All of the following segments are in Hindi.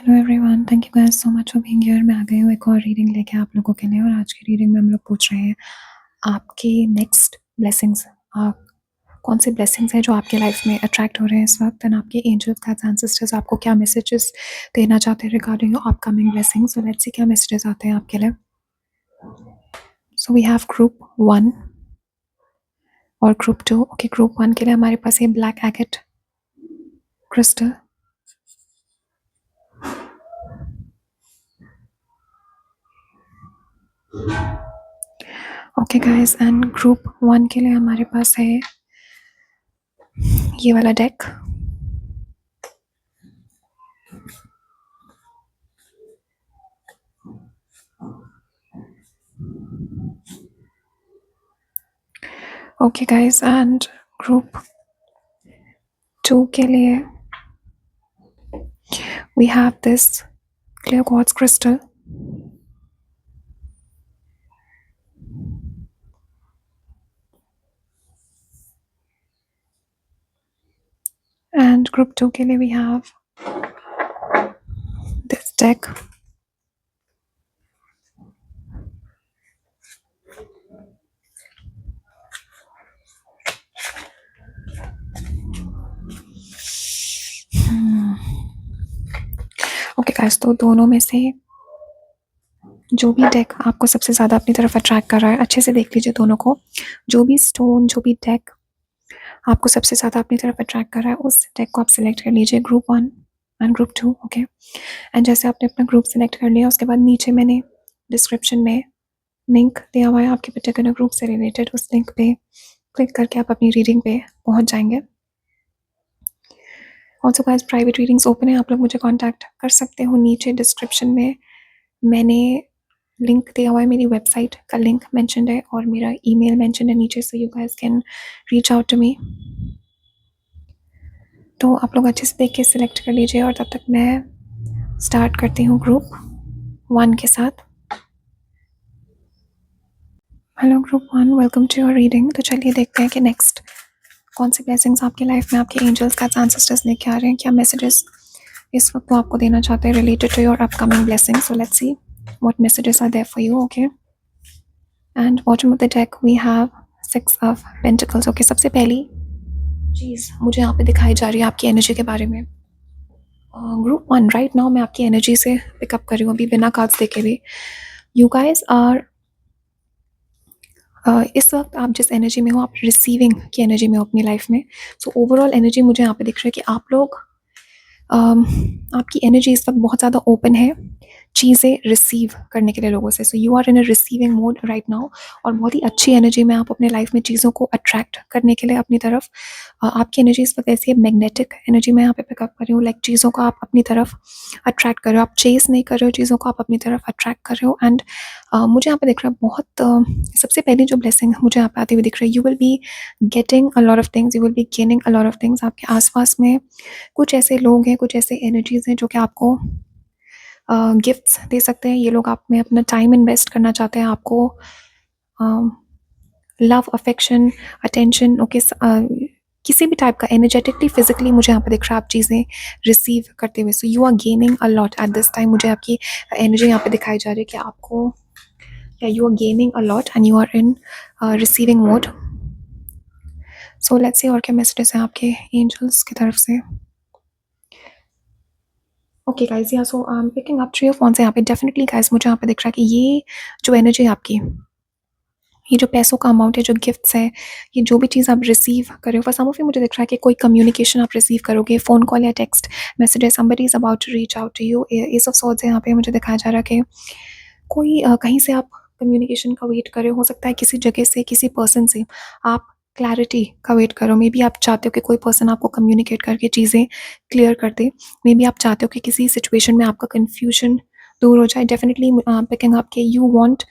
Hello everyone, thank you guys so much for being here. मैं आ गई हूँ एक और रीडिंग लेके आप लोगों के लिए। और आज की रीडिंग में हम लोग पूछ रहे हैं आपकी नेक्स्ट ब्लेसिंग्स, कौन सी ब्लेसिंग्स हैं जो आपके लाइफ में अट्रैक्ट हो रहे हैं इस वक्त, एंड आपके एंजल्स गाइड्स एंसेस्टर्स आपको क्या मैसेजेस देना चाहते हैं regarding your upcoming blessings. So let's सी क्या मैसेजेस आते हैं आपके लिए। सो वी हैव ग्रुप 1 और ग्रुप 2। ओके, ग्रुप 1 के लिए हमारे पास ये black agate crystal, okay guys, and group 1 के लिए हमारे पास है ये वाला deck. Okay guys, and group 2 के लिए we have this clear quartz crystal, and group 2 के लिए we have this deck, okay guys, तो दोनों में से जो भी डेक आपको सबसे ज़्यादा अपनी तरफ अट्रैक्ट कर रहा है, अच्छे से देख लीजिए दोनों को। जो भी स्टोन, जो भी डेक आपको सबसे ज़्यादा अपनी तरफ अट्रैक्ट कर रहा है, उस डेक को आप सिलेक्ट कर लीजिए, group 1 and group 2। Okay, and जैसे आपने अपना ग्रुप सिलेक्ट कर लिया, उसके बाद नीचे मैंने डिस्क्रिप्शन में लिंक दिया हुआ है आपके पर्टिकुलर ग्रुप से रिलेटेड। उस लिंक पे क्लिक करके आप अपनी रीडिंग पे पहुंच जाएंगे। Also guys, private readings open है, आप लोग मुझे कांटेक्ट कर सकते हो। नीचे डिस्क्रिप्शन में मैंने लिंक दिया हुआ है, मेरी वेबसाइट का लिंक मेंशन्ड है और मेरा ईमेल मेंशन्ड है नीचे, so you guys can reach out to me. तो आप लोग अच्छे से देख के सिलेक्ट कर लीजिए, और तब तक मैं स्टार्ट करती हूँ ग्रुप 1 के साथ। Hello group 1, welcome to your reading. तो चलिए देखते हैं कि नेक्स्ट कौन सी ब्लेसिंग्स आपकी लाइफ में आपके एंजल्स का एंसेस्टर्स लेके आ रहे हैं, क्या मैसेजेस इस वक्त वो आपको देना चाहते हैं related to your upcoming blessings. So let's see what messages are there for you. Okay, and bottom of the deck we have 6 of pentacles. Okay, सबसे पहली चीज़ मुझे यहाँ पे दिखाई जा रही है आपकी एनर्जी के बारे में। ग्रुप 1, राइट नाउ मैं आपकी एनर्जी से पिकअप कर रही हूँ, अभी बिना कार्ड्स देखे भी। यू गाइज आर इस वक्त आप जिस एनर्जी में हो, आप रिसीविंग की एनर्जी में हो अपनी लाइफ में। सो ओवरऑल एनर्जी मुझे यहाँ पे दिख रहा है कि आप लोग आपकी एनर्जी इस वक्त बहुत ज़्यादा ओपन है चीज़ें रिसीव करने के लिए लोगों से। So you are in a receiving mode right now, और बहुत ही अच्छी एनर्जी में आप अपने लाइफ में चीज़ों को अट्रैक्ट करने के लिए अपनी तरफ आपकी एनर्जी इस वक्त ऐसी है, मैग्नेटिक एनर्जी में यहाँ पे पिकअप कर रही हूँ। लाइक चीज़ों को आप अपनी तरफ अट्रैक्ट कर रहे हो, आप चेस नहीं कर रहे हो चीज़ों को, आप अपनी तरफ अट्रैक्ट कर रहे हो। एंड मुझे यहाँ पे दिख रहा है बहुत सबसे पहली जो ब्लेसिंग मुझे यहाँ पे आती हुई दिख रही है, you will be getting a lot of things, you will B gaining a lot of things. आपके आसपास में कुछ ऐसे लोग हैं, कुछ ऐसे एनर्जीज हैं जो कि आपको गिफ्ट्स दे सकते हैं। ये लोग आप में अपना टाइम इन्वेस्ट करना चाहते हैं, आपको लव, अफेक्शन, अटेंशन, ओके, किसी भी टाइप का एनर्जेटिकली, फिजिकली मुझे यहाँ पे दिख रहा है आप चीज़ें रिसीव करते हुए। So you are gaining a lot at this time. मुझे आपकी एनर्जी यहाँ पे दिखाई जा रही है कि आपको, या you are gaining a lot and you are in receiving mode. So let's see और क्या मैसेजेस हैं आपके एंजल्स की तरफ से। Okay guys, yeah so I am picking up 3 of wands यहाँ पे। डेफिनेटली गाइस मुझे यहाँ पे दिख रहा है कि ये जो एनर्जी है आपकी, ये जो पैसों का अमाउंट है, जो गिफ्ट्स है, ये जो भी चीज़ आप रिसीव कर रहे हो, फॉर सम ऑफ यू मुझे दिख रहा है कि कोई कम्युनिकेशन आप रिसीव करोगे, फ़ोन कॉल या टेक्स्ट मैसेज है, somebody is about to reach out to you. Ace of swords है यहाँ पे, मुझे दिखाया जा रहा है कि कोई कहीं से आप कम्युनिकेशन का वेट कर रहे हो सकता है किसी जगह से, किसी पर्सन से आप क्लैरिटी का वेट करो। मे बी आप चाहते हो कि कोई पर्सन आपको कम्युनिकेट करके चीज़ें क्लियर कर दे। मे बी आप चाहते हो कि किसी सिचुएशन में आपका कन्फ्यूजन दूर हो जाए। डेफिनेटली पिकिंग अप के यू वांट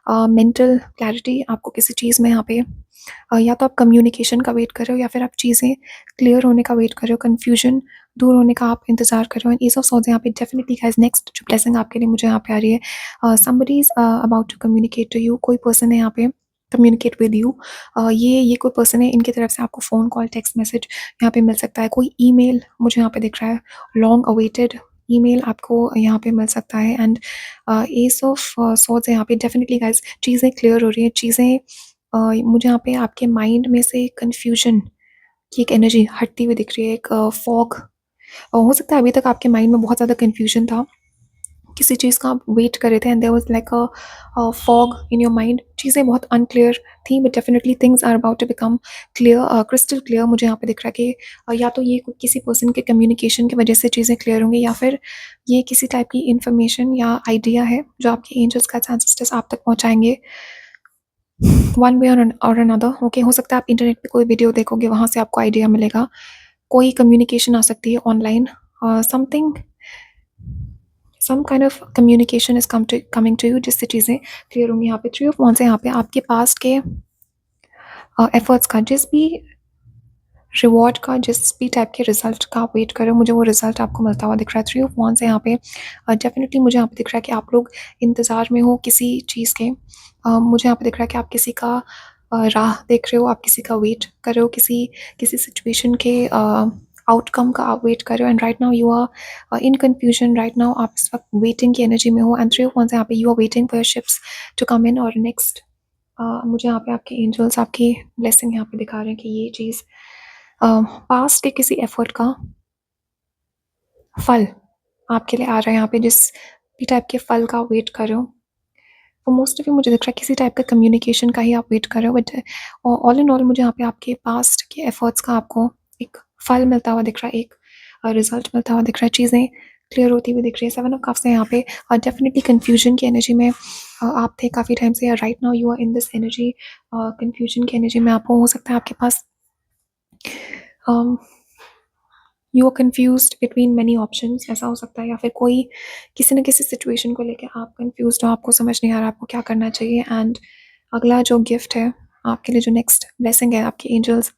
मेंटल क्लैरिटी, आपको किसी चीज़ में यहाँ पे या तो आप कम्युनिकेशन का वेट कर रहे हो, या फिर आप चीज़ें क्लियर होने का वेट कर रहे हो, कन्फ्यूजन दूर होने का आप इंतजार कर रहे हो। एंड एस ऑफ सॉर्ड्स यहाँ पे डेफिनेटली गाइस, नेक्स्ट जो ब्लेसिंग आपके लिए मुझे यहाँ पे आ रही है, somebody is about to communicate to you. कोई पर्सन है यहाँ पे कम्युनिकेट विद यू। ये कोई पर्सन है, इनकी तरफ से आपको फ़ोन कॉल, टेक्स्ट मैसेज यहाँ पे मिल सकता है। कोई ईमेल मुझे यहाँ पे दिख रहा है, लॉन्ग अवेटेड ईमेल आपको यहाँ पे मिल सकता है। एंड एस ऑफ सॉर्ड्स है यहाँ पे। डेफिनेटली गाइस चीज़ें क्लियर हो रही हैं, चीज़ें मुझे यहाँ पे आपके माइंड में से कन्फ्यूजन की एक एनर्जी हटती हुई दिख रही है, एक फॉग। हो सकता है अभी तक आपके माइंड में बहुत ज़्यादा कन्फ्यूजन था, किसी चीज़ का आप वेट कर रहे थे and there was like a fog in your mind. चीज़ें बहुत अनक्लियर थी, but definitely things are about to become clear, crystal clear. मुझे यहाँ पे दिख रहा है कि या तो ये किसी पर्सन के कम्युनिकेशन की वजह से चीज़ें क्लियर होंगी, या फिर ये किसी टाइप की इंफॉर्मेशन या आइडिया है जो आपके एंजल्स का एंसेस्टर्स आप तक पहुँचाएंगे वन वे और अनदर। ओके, हो सकता है आप इंटरनेट पे कोई वीडियो देखोगे, वहाँ से आपको आइडिया मिलेगा। कोई कम्युनिकेशन आ सकती है online, something, some kind of communication is coming to you, जिससे चीज़ें क्लियर होंगी। यहाँ पे थ्री ऑफ वॉन्ड्स है, यहाँ पे आपके पास्ट के एफर्ट्स का, जिस भी रिवॉर्ड का, जिस भी टाइप के रिजल्ट का आप वेट कर रहे हो, मुझे वो रिजल्ट आपको मिलता हुआ दिख रहा है। थ्री ऑफ वॉन्ड्स है यहाँ पे। डेफिनेटली मुझे यहाँ पे दिख रहा है कि आप लोग इंतज़ार में हो किसी चीज़ के। मुझे यहाँ पे दिख रहा है कि आप किसी का राह देख रहे हो, आप किसी का वेट कर रहे हो, किसी किसी सिचुएशन के आउटकम का आप वेट कर रहे हो। And right now you are in confusion, right now आप इस वक्त वेटिंग की एनर्जी में हो। एंड थ्री ऑफ वॉन्ड्स यहाँ पे, you are waiting for your ships to come in. और नेक्स्ट मुझे यहाँ पे आपके एंजल्स आपकी ब्लेसिंग यहाँ पे दिखा रहे हैं कि ये चीज़ पास्ट के किसी एफर्ट का फल आपके लिए आ रहा है यहाँ पे, जिस भी टाइप के फल का वेट कर रहे हो। और मोस्ट ऑफ यू मुझे दिख रहा है किसी टाइप का कम्युनिकेशन का ही आप वेट कर रहे हो, बट ऑल इन ऑल मुझे यहाँ पे आपके पास्ट के एफर्ट्स का आपको एक फल मिलता हुआ दिख रहा है, एक रिजल्ट मिलता हुआ दिख रहा है, चीज़ें क्लियर होती हुई दिख रही है। सेवन ऑफ कप्स है यहाँ पे। और डेफिनेटली कन्फ्यूजन की एनर्जी में आप थे काफ़ी टाइम से, yeah right now you are in this energy, confusion की एनर्जी में आपको हो सकता है आपके पास you are confused between many options, ऐसा हो सकता है। या फिर कोई किसी न किसी सिचुएशन को लेकर आप कन्फ्यूज्ड हो, आपको समझ नहीं आ रहा आपको क्या करना चाहिए। एंड अगला जो गिफ्ट है आपके लिए, जो नेक्स्ट ब्लेसिंग है आपके एंजल्स,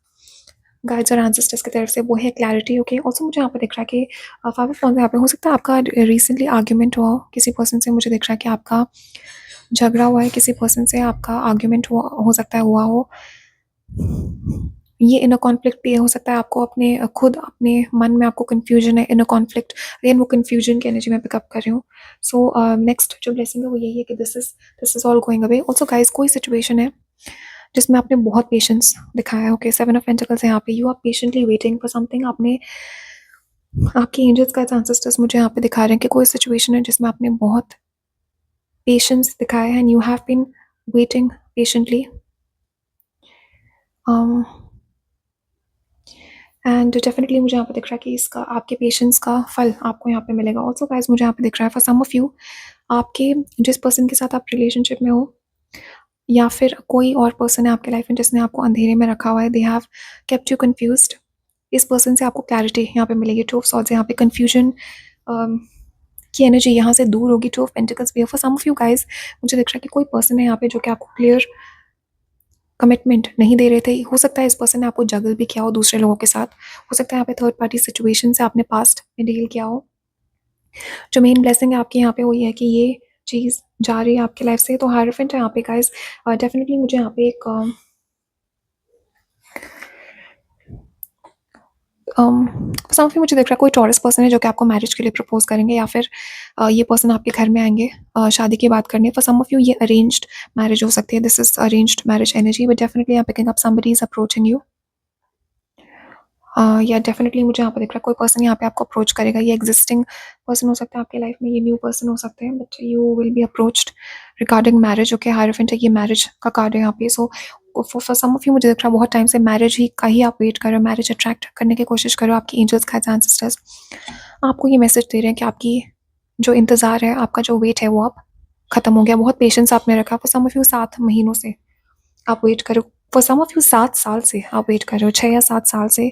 गाइड्स और एंसेस्टर्स की तरफ से, वो है क्लैरिटी। ओके, ऑल्सो मुझे यहाँ पे दिख रहा है कि फाइव ऑफ वॉन्ड्स यहाँ पे। हो सकता है आपका रिसेंटली आर्ग्यूमेंट हुआ हो किसी पर्सन से। मुझे दिख रहा है कि आपका झगड़ा हुआ है किसी पर्सन से, आपका आर्ग्यूमेंट हुआ हो सकता है, हुआ हो। ये इनर कॉन्फ्लिक्ट भी हो सकता है, आपको अपने खुद अपने मन में आपको कन्फ्यूजन है, इनर कॉन्फ्लिक्ट। अगेन वो कन्फ्यूजन की एनर्जी में पिकअप कर रही हूँ। सो नेक्स्ट जो ब्लेसिंग है वो यही है कि this is all going away. Also guys कोई सिचुएशन है जिसमें आपने बहुत पेशेंस दिखाया है। ओके, सेवन ऑफ पेंटिकल्स है यहाँ पे। You are patiently waiting for something. आपने आपके एंजल्स का एंसेस्टर्स मुझे यहाँ पे दिखा रहे हैं कि कोई सिचुएशन है जिसमें आपने बहुत पेशेंस दिखाया है, and you have been waiting patiently. And definitely मुझे यहाँ पे दिख रहा है कि इसका आपके पेशेंस का फल आपको यहाँ पे मिलेगा। ऑल्सो गाइज मुझे यहाँ पे दिख रहा है फॉर सम ऑफ यू, आपके जिस पर्सन के साथ आप रिलेशनशिप में हो, या फिर कोई और पर्सन है आपके लाइफ में जिसने आपको अंधेरे में रखा हुआ है, they have kept you confused. इस पर्सन से आपको क्लैरिटी यहाँ पे मिलेगी। टू ऑफ सॉर्ड्स यहाँ पे कन्फ्यूजन की एनर्जी यहाँ से दूर होगी। टू ऑफ पेंटिकल्स भी है for some of you guys. मुझे दिख रहा है कि कोई पर्सन है यहाँ पे जो कि आपको क्लियर कमिटमेंट नहीं दे रहे थे। हो सकता है इस पर्सन ने आपको जगल भी किया हो दूसरे लोगों के साथ। हो सकता है यहाँ पे थर्ड पार्टी सिचुएशन से आपने पास्ट में डील किया हो। जो मेन ब्लेसिंग है आपके यहाँ पे वो ये है कि ये चीज़ जा रही है आपकी लाइफ से। तो हायरफेंट है यहाँ पे गाइस। डेफिनेटली मुझे यहाँ पे एक सम मुझे दिख रहा है कोई टॉरस पर्सन है जो कि आपको मैरिज के लिए प्रपोज करेंगे, या फिर ये पर्सन आपके घर में आएंगे शादी की बात करने। फॉर सम ऑफ यू ये अरेंज्ड मैरिज हो सकती है। This is arranged marriage energy, but definitely यहाँ picking up somebody is approaching you. Yeah definitely मुझे यहाँ पे दिख रहा है कोई पर्सन यहाँ पे आपको अप्रोच करेगा। ये एग्जिस्टिंग पर्सन हो सकता है आपके लाइफ में, ये न्यू पर्सन हो सकते हैं, but you will be approached regarding marriage. Okay, hierophant है, ये मैरिज का कार्ड है यहाँ पे। So for some of you मुझे दिख रहा है बहुत टाइम से मैरिज ही का ही आप वेट कर रहे हो, मैरिज अट्रैक्ट करने की कोशिश करो। आपकी एंजल्स का एंसेस्टर्स आपको ये मैसेज दे रहे हैं कि आपकी जो इंतज़ार है, आपका जो वेट है वो अब खत्म हो गया। बहुत पेशेंस आपने रखा। फॉर सम ऑफ यू 7 महीनों से आप वेट करो। फॉर सम ऑफ यू 7 साल से आप वेट कर रहे हो, 6 या 7 साल से,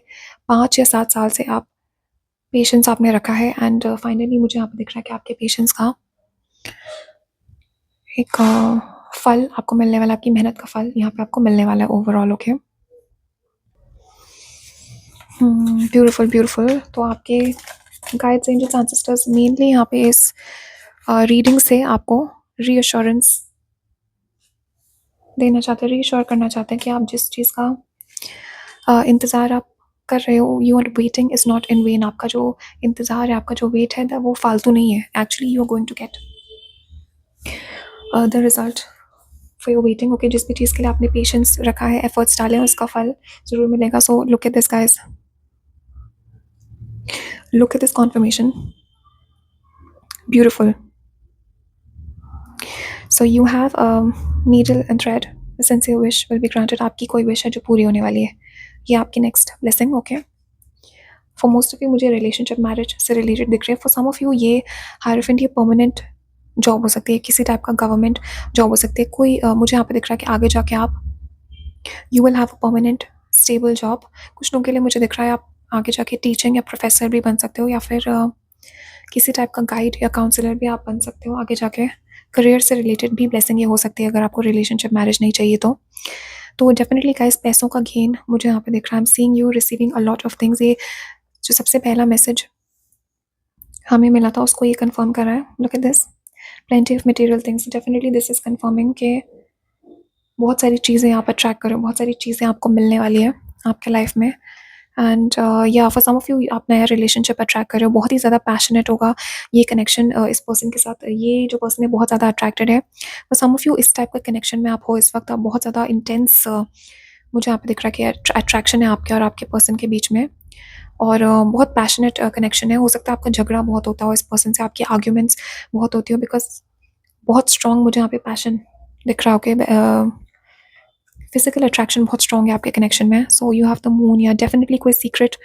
5 या 7 साल से आप पेशेंस आपने रखा है। एंड फाइनली मुझे यहाँ पे दिख रहा है कि आपके पेशेंस का एक फल आपको मिलने वाला, आपकी मेहनत का फल यहाँ पे आपको मिलने वाला है ओवरऑल। Okay, beautiful beautiful. तो आपके गाइड्स एंजल्स एंसेस्टर्स मेनली यहाँ पे इस रीडिंग से आपको रीअश्योरेंस देना चाहते हैं, रीअश्योर करना चाहते हैं कि आप जिस चीज़ का इंतज़ार आप कर रहे हो, your waiting is not in when. आपका जो इंतज़ार है, आपका जो वेट है, वो फालतू नहीं है। Actually you are going to get the result for your waiting. Okay, जिस भी चीज़ के लिए आपने पेशेंस रखा है, एफर्ट्स डाले हैं, उसका फल ज़रूर मिलेगा। So look at this guys, look at this conformation, beautiful. So you have needle and thread, sincere wish will be granted. आपकी कोई विश है जो पूरी होने वाली है, ये आपकी next blessing. Okay, for most of you मुझे रिलेशनशिप मैरिज से रिलेटेड दिख रही है। फॉर सम ऑफ यू ये हायरफेंट, ये परमानेंट जॉब हो सकती है, किसी टाइप का गवर्नमेंट जॉब हो सकती है। कोई मुझे यहाँ पे दिख रहा है कि आगे जाके आप you will have a permanent stable job. कुछ लोगों के लिए मुझे दिख रहा है आप आगे जाके टीचिंग या प्रोफेसर भी बन सकते हो, या फिर किसी टाइप का गाइड या काउंसलर भी आप बन सकते हो आगे जाके। करियर से रिलेटेड भी ब्लेसिंग ये हो सकती है, अगर आपको रिलेशनशिप मैरिज नहीं चाहिए तो डेफिनेटली गाइस पैसों का गेन मुझे यहाँ पे दिख रहा है। I am seeing you receiving a lot of things. ये जो सबसे पहला मैसेज हमें मिला था उसको ये कंफर्म कर रहा है। Look at this, plenty of material things. Definitely this is confirming कि बहुत सारी चीज़ें आप अट्रैक्ट करो, बहुत सारी चीज़ें आपको मिलने वाली है आपके लाइफ में। एंड या फॉर सम ऑफ यू आप नया रिलेशनशिप अट्रैक्ट कर रहे हो, बहुत ही ज़्यादा पैशनेट होगा ये कनेक्शन इस पर्सन के साथ। ये जो पर्सन है बहुत ज़्यादा अट्रैक्टेड है। फॉर सम ऑफ यू इस टाइप का कनेक्शन में आप हो इस वक्त, आप बहुत ज़्यादा इंटेंस मुझे यहाँ पे दिख रहा है कि अट्रैक्शन है आपके और आपके पर्सन के बीच में, और बहुत पैशनेट कनेक्शन है। हो सकता है आपका झगड़ा बहुत होता हो इस पर्सन से, आपकी आर्ग्यूमेंट्स बहुत होती हो, बिकॉज बहुत स्ट्रॉन्ग मुझे यहाँ पे पैशन दिख रहा हो। फिजिकल अट्रैक्शन बहुत स्ट्रॉन्ग है आपके कनेक्शन में। सो यू हैव द मून, या डेफिनेटली कोई सीक्रेट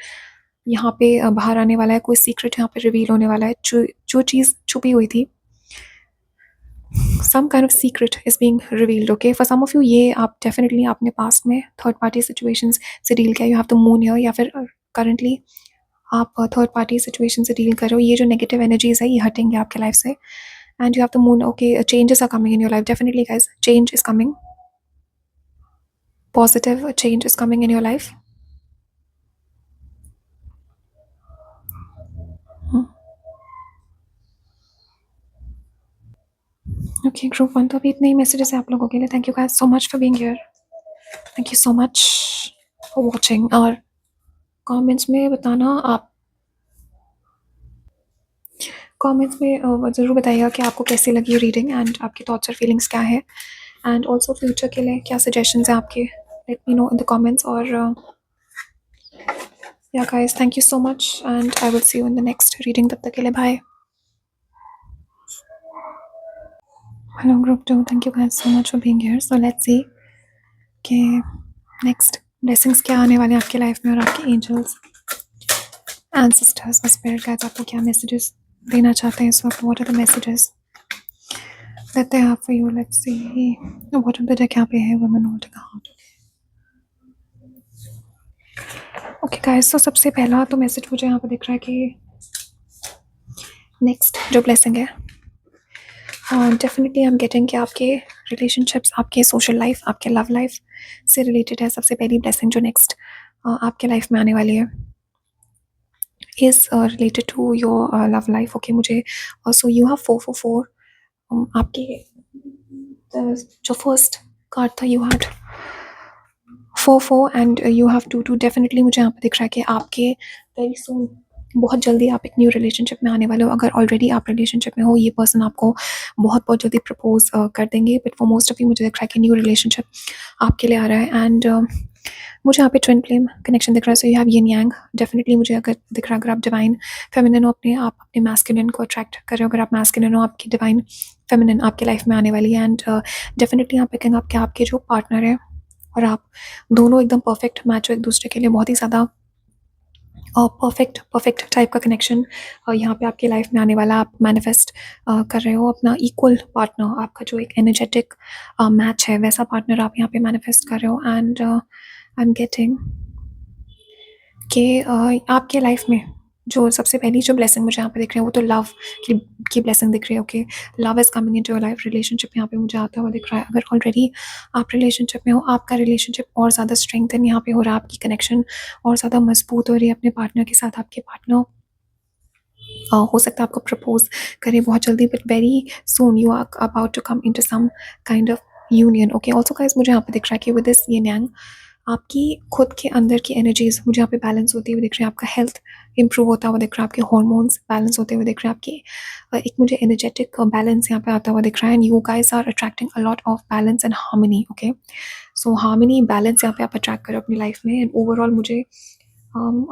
यहाँ पे बाहर आने वाला है, कोई सीक्रेट यहाँ पे रिवील होने वाला है। जो चीज़ छुपी हुई थी, some kind of secret is being revealed. Okay, for some of you ये आप डेफिनेटली आपने पास्ट में थर्ड पार्टी सिचुएशंस से डील किया। You have the moon here, या फिर करंटली आप थर्ड पार्टी सिचुएशन से डील कर रहे हो। ये जो नेगेटिव एनर्जीज है ये हटेंगे आपके लाइफ से, and you have the moon. Okay, changes are coming in your life. Definitely guys, change is coming, positive change is coming in your life. Okay, group 1 तो अभी इतने ही मैसेजेस हैं आप लोगों के लिए। Thank you guys so much for being here, thank you so much for watching. और कमेंट्स में बताना, आप कमेंट्स में ज़रूर बताइएगा कि आपको कैसी लगी रीडिंग, एंड आपके थॉट्स और फीलिंग्स क्या है, एंड ऑल्सो फ्यूचर के लिए क्या सजेशंस हैं आपके, let me know in the comments. और या guys, thank you so much, and I will see you in the next reading. तब तक के लिए bye. Hello group 2, thank you guys so much for being here. So let's see कि नेक्स्ट ब्लेसिंग्स क्या आने वाले हैं आपके लाइफ में, और आपके एंजल्स, एंसेस्टर्स और स्पिरिट गाइड्स आपको क्या मैसेजेस देना चाहते हैं इस वक्त। What are the messages that they have for you. Let's see what of the deck यहाँ पे है, women holding a heart. Okay guys, तो सबसे पहला तो मैसेज मुझे यहाँ पे दिख रहा है कि नेक्स्ट जो ब्लेसिंग है, डेफिनेटली आई एम गेटिंग कि आपके रिलेशनशिप्स, आपके सोशल लाइफ, आपके लव लाइफ से रिलेटेड है। सबसे पहली ब्लेसिंग जो नेक्स्ट आपके लाइफ में आने वाली है is related to your love life. Okay, मुझे सो यू हैव 444। आपके जो फर्स्ट कार्ड था, you had 44 and you have 22। Definitely मुझे यहाँ पे दिख रहा है कि आपके वेरी सून, बहुत जल्दी आप एक न्यू रिलेशनशिप में आने वाले हो। अगर ऑलरेडी आप रिलेशनशिप में हो, ये पर्सन आपको बहुत बहुत जल्दी प्रपोज कर देंगे। But for most of you मुझे दिख रहा है कि न्यू रिलेशनशिप आपके लिए आ रहा है। एंड मुझे यहाँ पे ट्विन फ्लेम कनेक्शन दिख रहा है। सो you have yin Yang. Definitely मुझे अगर दिख रहा है, अगर आप डिवाइन फेमिनिन हो, आप अपने मैस्कुलिन को अट्रैक्ट कर रहे हो। अगर आप मैस्कुलिन हो, आपकी डिवाइन फेमिनिन आपके लाइफ में आने वाली है। एंड डेफिनेटली यहाँ पे कहेंगे आपके जो पार्टनर है और आप दोनों एकदम परफेक्ट मैच हो एक दूसरे के लिए। बहुत ही ज़्यादा परफेक्ट टाइप का कनेक्शन यहाँ पे आपकी लाइफ में आने वाला। आप मैनिफेस्ट कर रहे हो अपना इक्वल पार्टनर, आपका जो एक एनर्जेटिक मैच है वैसा पार्टनर आप यहाँ पे मैनिफेस्ट कर रहे हो। एंड आई एम गेटिंग कि आपके लाइफ में जो सबसे पहली जो ब्लेसिंग मुझे यहाँ पे दिख रही है वो तो लव की ब्लेसिंग दिख रही है। Okay, love is coming into your life. Relationship यहाँ पे मुझे आता हुआ दिख रहा है। अगर ऑलरेडी आप रिलेशनशिप में हो, आपका रिलेशनशिप और ज़्यादा स्ट्रेंथन यहाँ पे हो रहा है, आपकी कनेक्शन और ज़्यादा मजबूत हो रही है अपने पार्टनर के साथ। आपके पार्टनर हो सकता है आपको प्रपोज करे बहुत जल्दी, but very soon you are about to come into some kind of union. Okay, also guys मुझे यहाँ पे दिख रहा है कि विद दिस यिन यांग आपकी खुद के अंदर की एनर्जीज़ मुझे यहाँ पे बैलेंस होती हुई दिख रही है, आपका हेल्थ इम्प्रूव होता हुआ दिख रहा है, आपके हार्मोन्स बैलेंस होते हुए दिख रहे हैं, आपकी एक मुझे एनर्जेटिक बैलेंस यहाँ पे आता हुआ दिख रहा है, and you guys are attracting a lot of balance and harmony, okay. So harmony balance यहाँ पे आप अट्रैक्ट करो अपनी लाइफ में, एंड ओवरऑल मुझे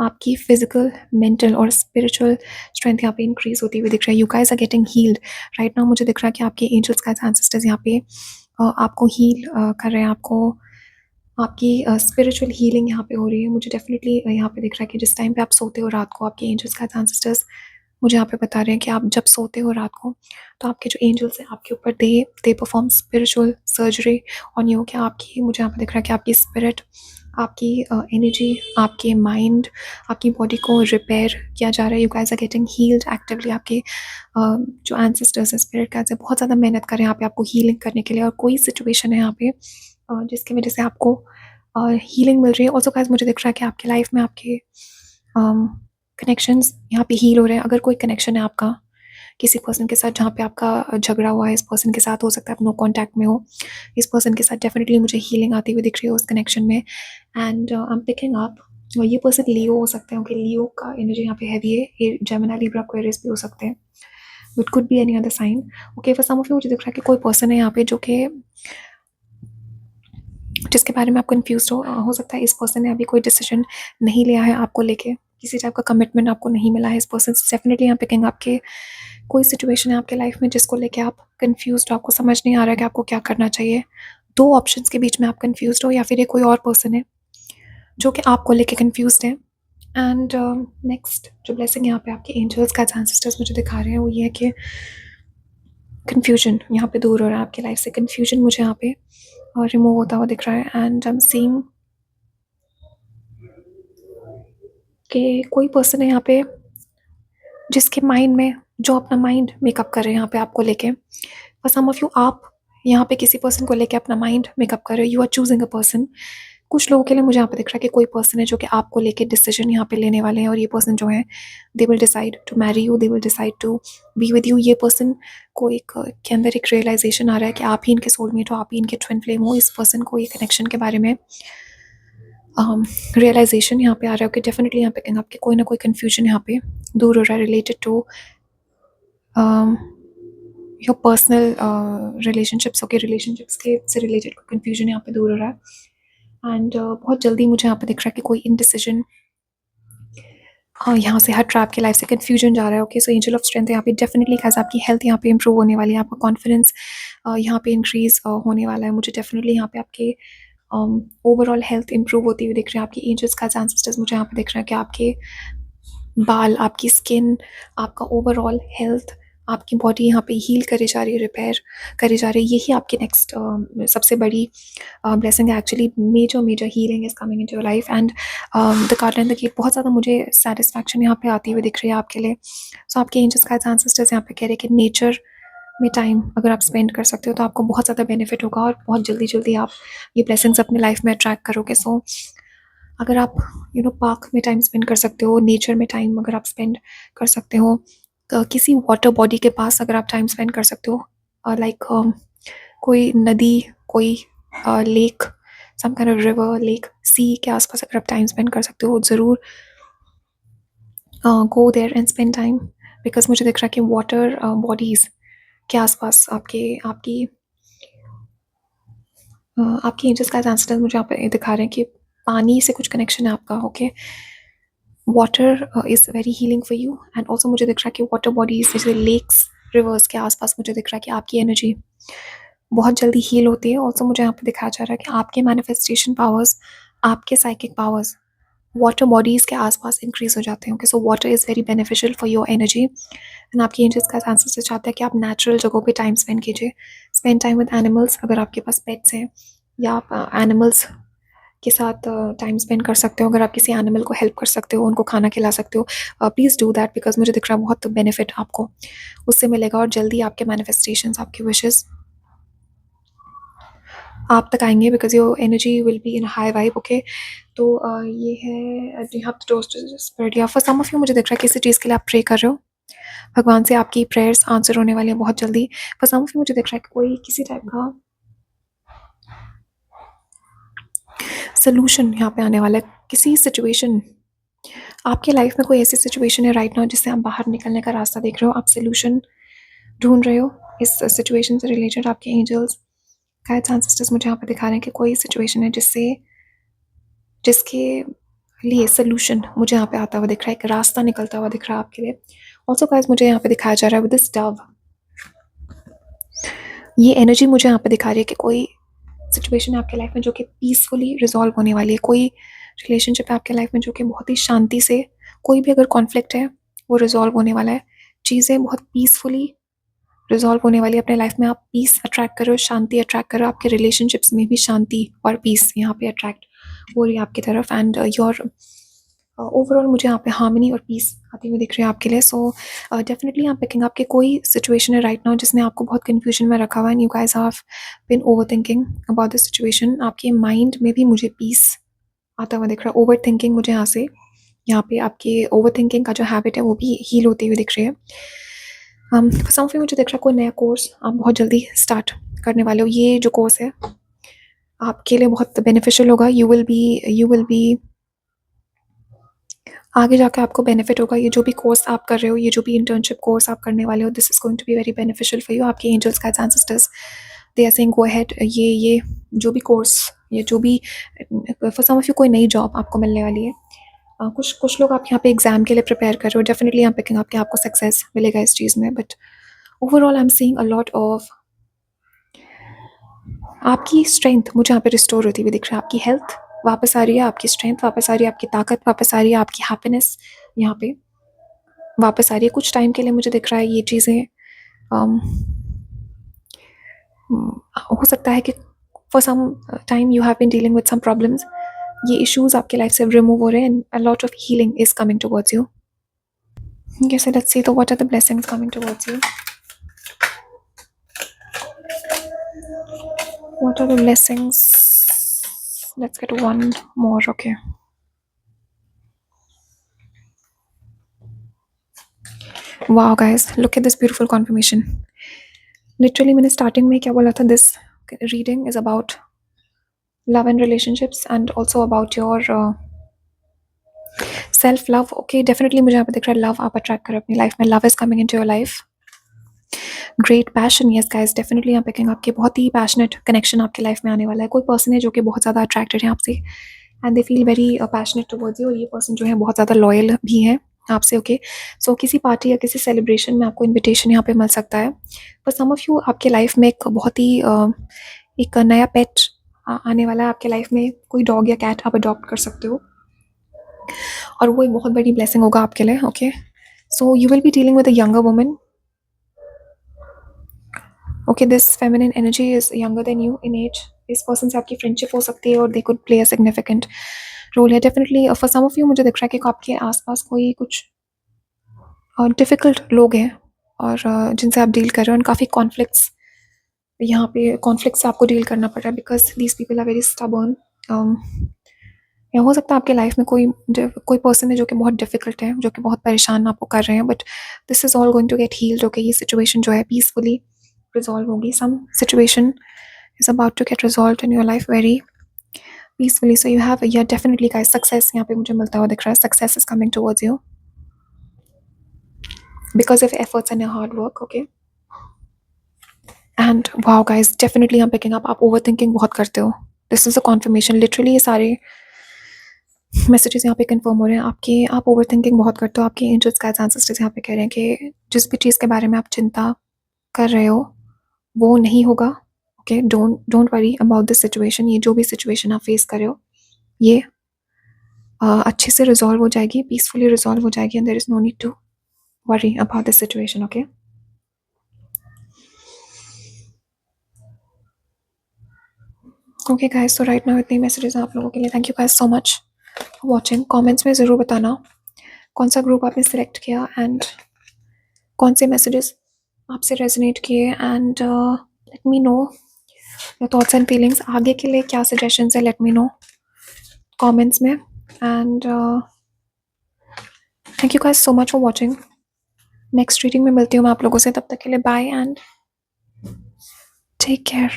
आपकी फिजिकल, मेंटल और स्पिरिचुअल स्ट्रेंथ यहाँ पे इंक्रीज होती हुई दिख रहा है। You guys are getting healed right now. मुझे दिख रहा है कि आपके एंजल्स का एंसेस्टर्स यहाँ पे आपको हील कर रहे हैं, आपको आपकी स्पिरिचुअल हीलिंग यहाँ पे हो रही है। मुझे डेफिनेटली यहाँ पे दिख रहा है कि जिस टाइम पे आप सोते हो रात को, आपके एंजल्स का एंसेस्टर्स मुझे यहाँ पे बता रहे हैं कि आप जब सोते हो रात को, तो आपके जो एंजल्स हैं आपके ऊपर they perform spiritual surgery on you. क्या आपकी, मुझे यहाँ पे दिख रहा है कि आपकी स्पिरिट, आपकी एनर्जी, आपके माइंड, आपकी बॉडी को रिपेयर किया जा रहा है। You guys are getting healed actively. आपके जो एंसेस्टर्स हैं, स्पिरिट गाइड्स हैं, बहुत ज़्यादा मेहनत कर रहे हैं यहाँ पे आपको हीलिंग करने के लिए, और कोई सिचुएशन है यहाँ पे जिसकी वजह से आपको हीलिंग मिल रही है। ऑल्सो गाइस मुझे दिख रहा है कि आपके लाइफ में आपके कनेक्शंस यहाँ पे हील हो रहे हैं। अगर कोई कनेक्शन है आपका किसी पर्सन के साथ जहाँ पे आपका झगड़ा हुआ है, इस पर्सन के साथ हो सकता है आप नो कॉन्टैक्ट में हो, इस पर्सन के साथ डेफिनेटली मुझे हीलिंग आती हुई दिख रही है उस कनेक्शन में। And I am picking up, ये पर्सन लियो हो सकते हैं, ओके। लियो का एनर्जी यहाँ पे हैवी है, ये जेमिनी, लिब्रा, एक्वेरियस भी हो सकते हैं, it could be any other sign, okay. For some of you मुझे दिख रहा है कि कोई पर्सन है यहाँ पे जो कि जिसके बारे में आप कन्फ्यूज हो सकता है इस पर्सन ने अभी कोई डिसीजन नहीं लिया है आपको लेके, किसी टाइप का कमिटमेंट आपको नहीं मिला है इस पर्सन से। डेफिनेटली यहाँ पिकिंग आपके कोई सिचुएशन है आपके लाइफ में जिसको लेके आप कन्फ्यूज हो, आपको समझ नहीं आ रहा है कि आपको क्या करना चाहिए। दो ऑप्शंस के बीच में आप कन्फ्यूज हो, या फिर ये कोई और पर्सन है जो कि आपको लेके कन्फ्यूज है। एंड नेक्स्ट जो ब्लेसिंग यहाँ पे आपके एंजल्स का एंसेस्टर्स मुझे दिखा रहे हैं वो ये है कि कन्फ्यूजन यहाँ पे दूर हो रहा है आपकी लाइफ से। कन्फ्यूजन मुझे यहाँ पे रिमूव होता हुआ दिख रहा है, एंड आई एम सीइंग कि कोई पर्सन है यहाँ पे जिसके माइंड में, जो अपना माइंड मेकअप कर रहे हैं यहाँ पे आपको लेके। फॉर सम ऑफ यू, आप यहाँ पे किसी पर्सन को लेके अपना माइंड मेकअप कर रहे हो, you are choosing a person. कुछ लोगों के लिए मुझे यहाँ पे दिख रहा है कि कोई पर्सन है जो कि आपको लेके डिसीजन यहाँ पे लेने वाले हैं, और ये पर्सन जो है they will decide to marry you, they will decide to be with you. ये पर्सन को एक के अंदर एक रियलाइजेशन आ रहा है कि आप ही इनके सोलमेट हो, आप ही इनके ट्विन फ्लेम हो। इस पर्सन को ये कनेक्शन के बारे में रियलाइजेशन यहाँ पे आ रहा है कि डेफिनेटली यहाँ पे आपके कोई ना कोई कन्फ्यूजन यहाँ पे दूर हो रहा है related to your personal relationships, okay. Relationships के से रिलेटेड कन्फ्यूजन यहाँ पे दूर हो रहा है। एंड बहुत जल्दी मुझे यहाँ पे दिख रहा है कि कोई इनडिसीजन यहाँ से हट रहा है आपकी लाइफ से, कन्फ्यूजन जा रहा है, okay. So angel of strength यहाँ पे डेफिनेटली गाइस आपकी हेल्थ यहाँ पे इंप्रूव होने वाली है, आपका कॉन्फिडेंस यहाँ पे इंक्रीज होने वाला है। मुझे डेफिनेटली यहाँ पे आपके ओवरऑल हेल्थ इंप्रूव होती हुई दिख रही है। आपकी एंजल्स का एंसेस्टर्स मुझे यहाँ पे दिख रहा है कि आपके बाल, आपकी स्किन, आपका ओवरऑल हेल्थ, आपकी बॉडी यहाँ पे हील करी जा रही है, रिपेयर करी जा रही है। यही आपकी नेक्स्ट सबसे बड़ी ब्लेसिंग है actually. Major healing is coming into your life, and the card and the gate, बहुत ज़्यादा मुझे सेटिस्फैक्शन यहाँ पे आती हुई दिख रही है आपके लिए। सो आपके एंजल्स का एंसेस्टर्स यहाँ पे कह रहे हैं कि नेचर में टाइम अगर आप स्पेंड कर सकते हो तो आपको बहुत ज़्यादा बेनिफिट होगा, और बहुत जल्दी जल्दी आप ये ब्लेसिंग्स अपनी लाइफ में अट्रैक्ट करोगे। सो अगर आप पार्क में टाइम स्पेंड कर सकते हो, नेचर में टाइम अगर आप स्पेंड कर सकते हो, किसी वाटर बॉडी के पास अगर आप टाइम स्पेंड कर सकते हो, लाइक कोई नदी, कोई lake, some kind of river, lake, sea के आसपास अगर आप टाइम स्पेंड कर सकते हो, ज़रूर go there and spend time. Because मुझे दिख रहा है कि वाटर बॉडीज़ के आसपास आपकी आपकी एंजल्स का एंसेस्टर्स मुझे यहाँ पे दिखा रहे हैं कि पानी से कुछ कनेक्शन है आपका, okay. Water is very healing for you, and also मुझे दिख रहा है कि वाटर बॉडीज जैसे लेक्स, रिवर्स के आसपास मुझे दिख रहा है कि आपकी एनर्जी बहुत जल्दी हील होती है। ऑल्सो मुझे यहाँ पे दिखाया जा रहा है कि आपके मैनिफेस्टेशन पावर्स, आपके साइकिक पावर्स वाटर बॉडीज़ के आसपास इंक्रीज हो जाते हैं, okay. So water is very beneficial for your energy, and आपकी एंजल्स का एंसेस्टर चाहते हैं कि आप नेचुरल जगहों पे टाइम स्पेंड कीजिए। स्पेंड टाइम विद एनिमल्स, अगर आपके पास पेट्स हैं, या आप एनिमल्स के साथ टाइम स्पेंड कर सकते हो। अगर आप किसी एनिमल को हेल्प कर सकते हो, उनको खाना खिला सकते हो, प्लीज़ डू दैट, बिकॉज मुझे दिख रहा है बहुत बेनिफिट आपको उससे मिलेगा, और जल्दी आपके मैनिफेस्टेशंस, आपके विशेज़ आप तक आएंगे, because your energy will be in high vibe, okay. तो ये है यू हैव टू स्पिरिट। या फॉर सम ऑफ यू मुझे दिख रहा है किसी चीज़ के लिए आप प्रे कर रहे हो, भगवान से आपकी प्रेयर्स आंसर होने वाली है बहुत जल्दी। फॉर सम ऑफ यू मुझे दिख रहा है कि कोई किसी टाइप का सॉल्यूशन यहाँ पे आने वाला है किसी सिचुएशन। आपके लाइफ में कोई ऐसी सिचुएशन है राइट नाउ जिससे आप बाहर निकलने का रास्ता देख रहे हो, आप सॉल्यूशन ढूंढ रहे हो इस सिचुएशन से रिलेटेड। आपके एंजल्स, गाइड्स एंड सिस्टर्स मुझे यहाँ पे दिखा रहे हैं कि कोई सिचुएशन है जिसके लिए सॉल्यूशन मुझे यहाँ पे आता हुआ दिख रहा है, एक रास्ता निकलता हुआ दिख रहा है आपके लिए। ऑल्सो गाइस मुझे यहाँ पे दिखाया जा रहा है विद दिस डव, ये एनर्जी मुझे यहाँ पे दिखा रही है कि कोई सिचुएशन है आपके लाइफ में जो कि पीसफुली रिजॉल्व होने वाली है। कोई रिलेशनशिप है आपके लाइफ में जो कि बहुत ही शांति से, कोई भी अगर कॉन्फ्लिक्ट है वो रिजॉल्व होने वाला है। चीज़ें बहुत पीसफुली रिजॉल्व होने वाली है अपने लाइफ में। आप पीस अट्रैक्ट करो, शांति अट्रैक्ट करो, आपके रिलेशनशिप्स में भी शांति और पीस यहाँ पे अट्रैक्ट हो रही है आपकी तरफ। एंड योर ओवरऑल मुझे यहाँ पे हार्मनी और पीस आती हुई दिख रही है आपके लिए। सो डेफिनेटली यहाँ पिकिंग आपके कोई सिचुएशन है राइट नाउ जिसने आपको बहुत कन्फ्यूजन में रखा हुआ है, and you guys have been over thinking about this situation. आपके माइंड में भी मुझे पीस आता हुआ दिख रहा है। ओवर थिंकिंग मुझे यहाँ पे आपके ओवर थिंकिंग का जो हैबिट है वो भी हील होती हुई दिख रही है। सम मुझे दिख रहा है कोई नया कोर्स आप बहुत जल्दी स्टार्ट करने वाले हो। ये जो कोर्स है आपके लिए बहुत बेनिफिशियल होगा। यू विल बी आगे जाकर आपको बेनिफिट होगा। ये जो भी कोर्स आप कर रहे हो, ये जो भी इंटर्नशिप कोर्स आप करने वाले हो, this is going to be very beneficial for you. आपके angels guides and sisters they are saying go ahead. ये जो भी कोर्स, ये जो भी, फॉर सम ऑफ यू कोई नई जॉब आपको मिलने वाली है। कुछ लोग आप यहाँ पे एग्जाम के लिए प्रिपेयर कर रहे हो। डेफिनेटली यहाँ पिकिंग आपको सक्सेस मिलेगा इस चीज़ में। But overall I am seeing a lot of आपकी स्ट्रेंथ मुझे यहाँ पे रिस्टोर होती हुई दिख रहा है। आपकी हेल्थ वापस आ रही है, आपकी स्ट्रेंथ वापस आ रही है, आपकी ताकत वापस आ रही है, आपकी हैप्पीनेस यहाँ पे वापस आ रही है। कुछ टाइम के लिए मुझे दिख रहा है ये चीज़ें हो सकता है कि for some time you have been dealing with some problems, ये इश्यूज आपके लाइफ से रिमूव हो रहे हैं and a lot of healing is coming towards you. Okay, so let's see what are the blessings coming towards you. What are the blessings? Let's get one more. Okay. Wow, guys, look at this beautiful confirmation. Literally मैंने starting में क्या बोला था, this reading is about love and relationships and also about your self love. Okay, definitely मुझे यहाँ पे दिख रहा है love आप attract करो अपनी life में. Love is coming into your life. Great passion, yes guys, definitely यहाँ पिकिंग आपके बहुत ही पैशनेट कनेक्शन आपके लाइफ में आने वाला है। कोई पर्सन है जो कि बहुत ज़्यादा अट्रैक्टेड है आपसे and they feel very passionate towards you, और ये पर्सन जो है बहुत ज़्यादा लॉयल भी है आपसे। ओके, सो किसी पार्टी या किसी सेलिब्रेशन में आपको इनविटेशन यहाँ पे मिल सकता है। पर सम ऑफ यू आपके लाइफ में एक बहुत ही एक नया पेट आने वाला है आपके लाइफ में। कोई डॉग या कैट आप अडॉप्ट कर सकते हो और वो एक बहुत बड़ी ब्लेसिंग होगा आपके लिए। Okay, so you will be dealing with a younger woman. Okay, this feminine energy is younger than you in age. इस पर्सन से आपकी फ्रेंडशिप हो सकती है और they could play a significant role है। Definitely for some of you मुझे दिख रहा है कि आपके आसपास कोई कुछ डिफ़िकल्ट लोग हैं और जिनसे आप डील कर रहे हो, और काफ़ी कॉन्फ्लिक्ट्स, यहाँ पे कॉन्फ्लिक्ट से आपको डील करना पड़ रहा है because these people are very stubborn. या हो सकता है आपके लाइफ में कोई पर्सन है जो कि बहुत डिफिकल्ट है, जो कि बहुत परेशान आपको कर रहे हैं, but this is all going to get healed. Okay, ये सिचुएशन जो है पीसफुली रिजॉल्व होगी। Some situation is about to get resolve in your life very peacefully. So you have, या डेफिनेटली गाइस, सक्सेस यहाँ पे मुझे मिलता हुआ दिख रहा है। Success is coming towards you because of efforts and your hard work. Okay, and wow guys, definitely I'm picking up आप overthinking बहुत करते हो. This is a confirmation. Literally ये सारे मैसेजेस यहाँ पे कंफर्म हो रहे हैं आपके। आप ओवरथिंकिंग बहुत करते हो। आपके एंजल्स गाइड्स एंसेस्टर्स यहाँ पे कह रहे हैं कि जिस भी चीज़ के बारे में आप चिंता कर रहे हो वो नहीं होगा। Okay, don't worry about this situation. ये जो भी सिचुएशन आप फेस कर रहे हो ये अच्छे से रिजॉल्व हो जाएगी, पीसफुली रिजॉल्व हो जाएगी, and there is no need to worry about this situation. Okay, okay guys, so right now इतने मैसेजेस आप लोगों के लिए। Thank you guys so much for watching. Comments में ज़रूर बताना कौन सा ग्रुप आपने सिलेक्ट किया एंड कौन से मैसेजेस आपसे रेजोनेट किए, and let me know your thoughts and feelings. आगे के लिए क्या सजेशंस है, लेट मी नो कमेंट्स में। And thank you guys so much for watching. Next reading में मिलती हूँ मैं आप लोगों से, तब तक के लिए बाय एंड टेक केयर।